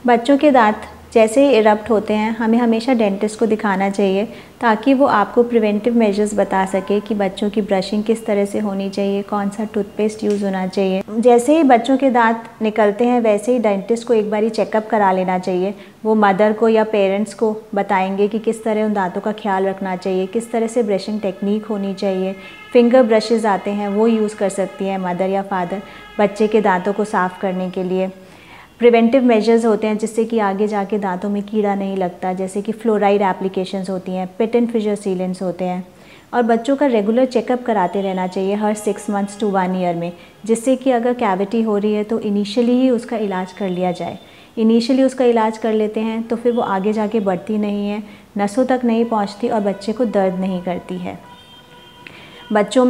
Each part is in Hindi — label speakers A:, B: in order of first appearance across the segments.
A: बच्चों के दांत जैसे ही इरप्ट होते हैं हमें हमेशा डेंटिस्ट को दिखाना चाहिए ताकि वो आपको प्रिवेंटिव मेजर्स बता सके कि बच्चों की ब्रशिंग किस तरह से होनी चाहिए, कौन सा टूथपेस्ट यूज़ होना चाहिए। जैसे ही बच्चों के दांत निकलते हैं वैसे ही डेंटिस्ट को एक बारी चेकअप करा लेना चाहिए। वो मदर को या पेरेंट्स को बताएंगे कि किस तरह उन दांतों का ख्याल रखना चाहिए, किस तरह से ब्रशिंग टेक्निक होनी चाहिए। फिंगर ब्रशेज़ आते हैं वो यूज़ कर सकती हैं मदर या फादर बच्चे के दांतों को साफ़ करने के लिए। प्रिवेंटिव मेजर्स होते हैं जिससे कि आगे जाके दांतों में कीड़ा नहीं लगता, जैसे कि फ्लोराइड एप्लीकेशंस होती हैं, पिट एंड फिशर सीलेंट्स होते हैं। और बच्चों का रेगुलर चेकअप कराते रहना चाहिए हर 6 मंथ्स टू 1 ईयर में, जिससे कि अगर कैविटी हो रही है तो इनिशियली ही उसका इलाज कर लिया जाए। इनिशियली उसका इलाज कर लेते हैं तो फिर वो आगे जाके बढ़ती नहीं है, नसों तक नहीं पहुँचती और बच्चे को दर्द नहीं करती है। बच्चों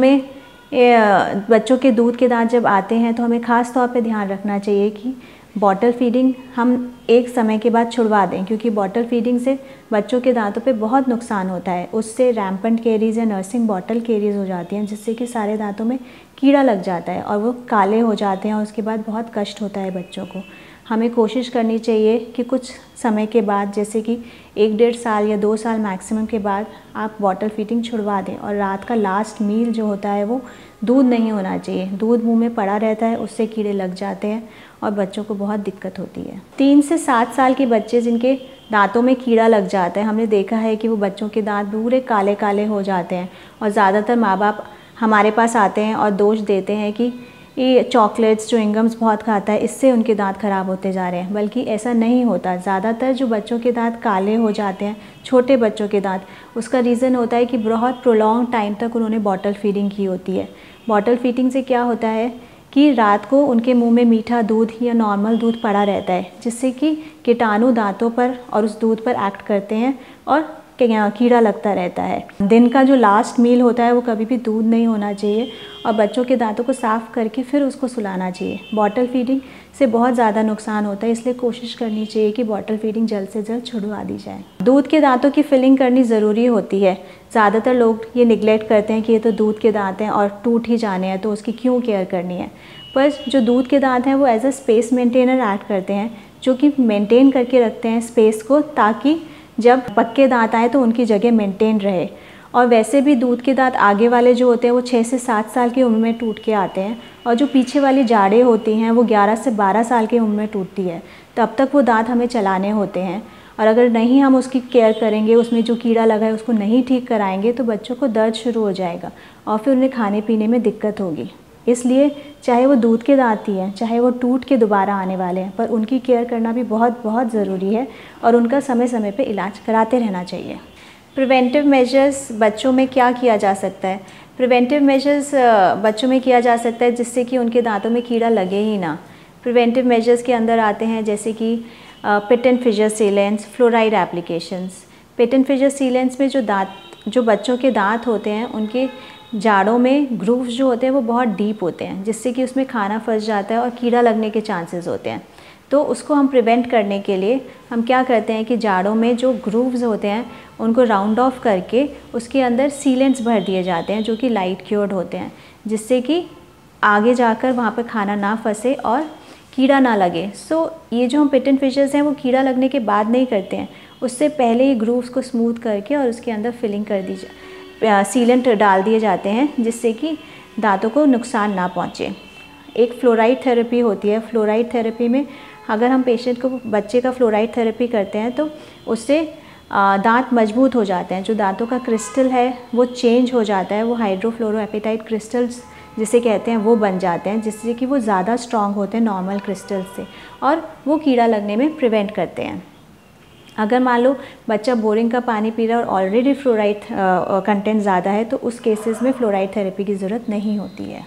A: के दूध के दांत जब आते हैं तो हमें ख़ास तौर पे ध्यान रखना चाहिए कि बॉटल फीडिंग हम एक समय के बाद छुड़वा दें, क्योंकि बॉटल फीडिंग से बच्चों के दांतों पे बहुत नुकसान होता है। उससे रैम्पेंट केरीज़ या नर्सिंग बॉटल केरीज़ हो जाती हैं, जिससे कि सारे दांतों में कीड़ा लग जाता है और वो काले हो जाते हैं और उसके बाद बहुत कष्ट होता है बच्चों को। हमें कोशिश करनी चाहिए कि कुछ समय के बाद, जैसे कि 1-1.5 साल या 2 साल मैक्सिमम के बाद आप बॉटल फीडिंग छुड़वा दें। और रात का लास्ट मील जो होता है वो दूध नहीं होना चाहिए। दूध मुंह में पड़ा रहता है, उससे कीड़े लग जाते हैं और बच्चों को बहुत दिक्कत होती है। 3 से 7 साल के बच्चे जिनके दांतों में कीड़ा लग जाता है, हमने देखा है कि वो बच्चों के दांत पूरे काले काले हो जाते हैं और ज़्यादातर माँ बाप हमारे पास आते हैं और दोष देते हैं कि ये चॉकलेट्स च्युइंगम्स बहुत खाता है, इससे उनके दांत ख़राब होते जा रहे हैं। बल्कि ऐसा नहीं होता। ज़्यादातर जो बच्चों के दांत काले हो जाते हैं, छोटे बच्चों के दांत, उसका रीज़न होता है कि बहुत प्रोलॉन्ग टाइम तक उन्होंने बॉटल फीडिंग की होती है। बॉटल फीडिंग से क्या होता है कि रात को उनके मुंह में मीठा दूध या नॉर्मल दूध पड़ा रहता है, जिससे कि कीटाणु दांतों पर और उस दूध पर एक्ट करते हैं और कीड़ा लगता रहता है। दिन का जो लास्ट मील होता है वो कभी भी दूध नहीं होना चाहिए और बच्चों के दांतों को साफ़ करके फिर उसको सुलाना चाहिए। बॉटल फीडिंग से बहुत ज़्यादा नुकसान होता है, इसलिए कोशिश करनी चाहिए कि बॉटल फीडिंग जल्द से जल्द छुड़वा दी जाए। दूध के दांतों की फिलिंग करनी ज़रूरी होती है। ज़्यादातर लोग ये निगलेक्ट करते हैं कि ये तो दूध के दांत हैं और टूट ही जाने हैं, तो उसकी क्यों केयर करनी है। पर जो दूध के दांत हैं वो as a space maintainer act करते हैं, जो कि मेंटेन करके रखते हैं स्पेस को, ताकि जब पक्के दांत आए तो उनकी जगह मेंटेन रहे। और वैसे भी दूध के दांत आगे वाले जो होते हैं वो 6 से 7 साल की उम्र में टूट के आते हैं और जो पीछे वाली जाड़ें होती हैं वो 11 से 12 साल की उम्र में टूटती है। तब तक वो दांत हमें चलाने होते हैं और अगर नहीं हम उसकी केयर करेंगे, उसमें जो कीड़ा लगा है उसको नहीं ठीक कराएंगे तो बच्चों को दर्द शुरू हो जाएगा और फिर उन्हें खाने पीने में दिक्कत होगी। इसलिए चाहे वो दूध के दांत ही हैं, चाहे वो टूट के दोबारा आने वाले हैं, पर उनकी केयर करना भी बहुत बहुत ज़रूरी है और उनका समय समय पे इलाज कराते रहना चाहिए। प्रिवेंटिव मेजर्स बच्चों में क्या किया जा सकता है? प्रिवेंटिव मेजर्स बच्चों में किया जा सकता है जिससे कि उनके दांतों में कीड़ा लगे ही ना। प्रिवेंटिव मेजर्स के अंदर आते हैं जैसे कि pit and fissure sealants, fluoride applications. Pit and fissure sealants में जो बच्चों के दांत होते हैं उनके जाड़ों में ग्रूव्स जो होते हैं वो बहुत डीप होते हैं, जिससे कि उसमें खाना फंस जाता है और कीड़ा लगने के चांसेस होते हैं। तो उसको हम प्रिवेंट करने के लिए हम क्या करते हैं कि जाड़ों में जो ग्रूव्स होते हैं उनको राउंड ऑफ करके उसके अंदर सीलेंट्स भर दिए जाते हैं, जो कि लाइट क्योर्ड होते हैं, जिससे कि आगे जाकर वहाँ पर खाना ना फंसे और कीड़ा ना लगे। ये जो हम पिट एंड फिशर्स हैं वो कीड़ा लगने के बाद नहीं करते हैं, उससे पहले ही ग्रूव्स को स्मूथ करके और उसके अंदर फिलिंग कर दी सीलेंट डाल दिए जाते हैं, जिससे कि दांतों को नुकसान ना पहुँचे। एक फ्लोराइड थेरेपी होती है। फ्लोराइड थेरेपी में अगर हम बच्चे का फ्लोराइड थेरेपी करते हैं तो उससे दांत मजबूत हो जाते हैं। जो दांतों का क्रिस्टल है वो चेंज हो जाता है, वो हाइड्रोफ्लोरोएपेटाइट क्रिस्टल्स जिसे कहते हैं वो बन जाते हैं, जिससे कि वो ज़्यादा स्ट्रॉन्ग होते हैं नॉर्मल क्रिस्टल से और वो कीड़ा लगने में प्रिवेंट करते हैं। अगर मान लो बच्चा बोरिंग का पानी पी रहा है और ऑलरेडी फ्लोराइड कंटेंट ज़्यादा है तो उस केसेस में फ्लोराइड थेरेपी की ज़रूरत नहीं होती है।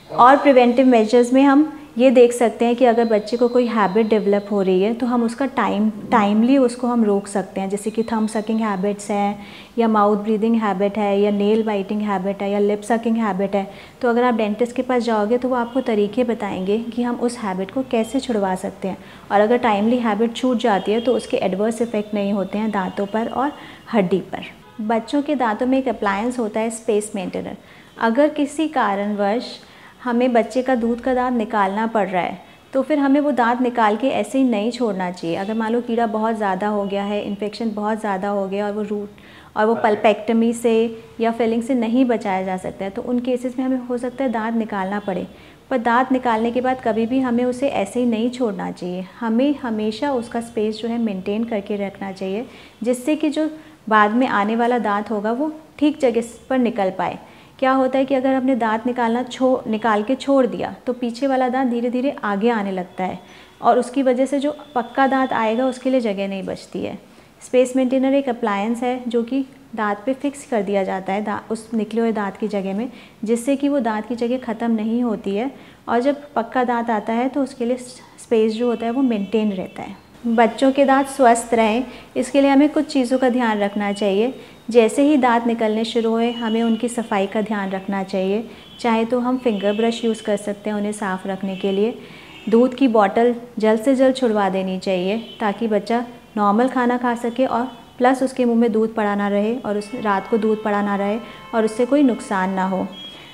A: और प्रिवेंटिव मेजर्स में हम ये देख सकते हैं कि अगर बच्चे को कोई हैबिट डेवलप हो रही है तो हम उसका टाइमली उसको हम रोक सकते हैं, जैसे कि थंब सकिंग हैबिट्स हैं या माउथ ब्रीदिंग हैबिट है या नेल बाइटिंग हैबिट है या लिप सकिंग हैबिट है। तो अगर आप डेंटिस्ट के पास जाओगे तो वो आपको तरीके बताएंगे कि हम उस हैबिट को कैसे छुड़वा सकते हैं। और अगर टाइमली हैबिट छूट जाती है तो उसके एडवर्स इफ़ेक्ट नहीं होते हैं दांतों पर और हड्डी पर। बच्चों के दांतों में एक अप्लायंस होता है स्पेस मेंटेनर। अगर किसी कारणवश हमें बच्चे का दूध का दांत निकालना पड़ रहा है तो फिर हमें वो दांत निकाल के ऐसे ही नहीं छोड़ना चाहिए। अगर मान लो कीड़ा बहुत ज़्यादा हो गया है, इन्फेक्शन बहुत ज़्यादा हो गया और वो पल्पेक्टमी से या फिलिंग से नहीं बचाया जा सकता है, तो उन केसेस में हमें हो सकता है दांत निकालना पड़े। पर दांत निकालने के बाद कभी भी हमें उसे ऐसे ही नहीं छोड़ना चाहिए। हमें हमेशा उसका स्पेस जो है मेंटेन करके रखना चाहिए, जिससे कि जो बाद में आने वाला दांत होगा वो ठीक जगह पर निकल पाए। क्या होता है कि अगर हमने दांत निकाल के छोड़ दिया तो पीछे वाला दांत धीरे धीरे आगे आने लगता है और उसकी वजह से जो पक्का दांत आएगा उसके लिए जगह नहीं बचती है। स्पेस मेंटेनर एक अप्लायंस है जो कि दांत पे फिक्स कर दिया जाता है उस निकले हुए दांत की जगह में, जिससे कि वो दांत की जगह ख़त्म नहीं होती है और जब पक्का दांत आता है तो उसके लिए स्पेस जो होता है वो मेंटेन रहता है। बच्चों के दांत स्वस्थ रहें, इसके लिए हमें कुछ चीज़ों का ध्यान रखना चाहिए। जैसे ही दांत निकलने शुरू हुए हमें उनकी सफाई का ध्यान रखना चाहिए। चाहे तो हम फिंगर ब्रश यूज़ कर सकते हैं उन्हें साफ़ रखने के लिए। दूध की बॉटल जल्द से जल्द छुड़वा देनी चाहिए ताकि बच्चा नॉर्मल खाना खा सके और प्लस उसके मुंह में दूध पड़ा ना रहे और उस रात को दूध पड़ा ना रहे और उससे कोई नुकसान ना हो।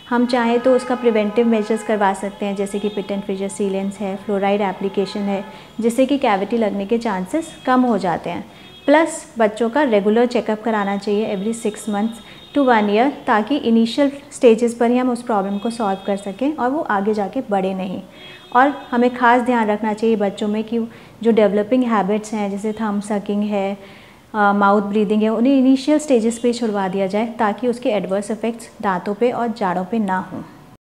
A: हम चाहें तो उसका प्रिवेंटिव मेजर्स करवा सकते हैं, जैसे कि पिट एंड फिशर सीलेंस है, फ्लोराइड एप्लीकेशन है, जिससे कि कैविटी लगने के चांसेस कम हो जाते हैं। प्लस बच्चों का रेगुलर चेकअप कराना चाहिए एवरी 6 मंथ्स टू 1 ईयर, ताकि इनिशियल स्टेजेस पर ही हम उस प्रॉब्लम को सॉल्व कर सकें और वो आगे जाके बढ़े नहीं। और हमें ख़ास ध्यान रखना चाहिए बच्चों में कि जो डेवलपिंग हैबिट्स हैं जैसे थंब सकिंग है, माउथ ब्रीदिंग है, उन्हें इनिशियल स्टेजेस पे छुड़वा दिया जाए ताकि उसके एडवर्स इफ़ेक्ट्स दांतों पे और जाड़ों पे ना हों।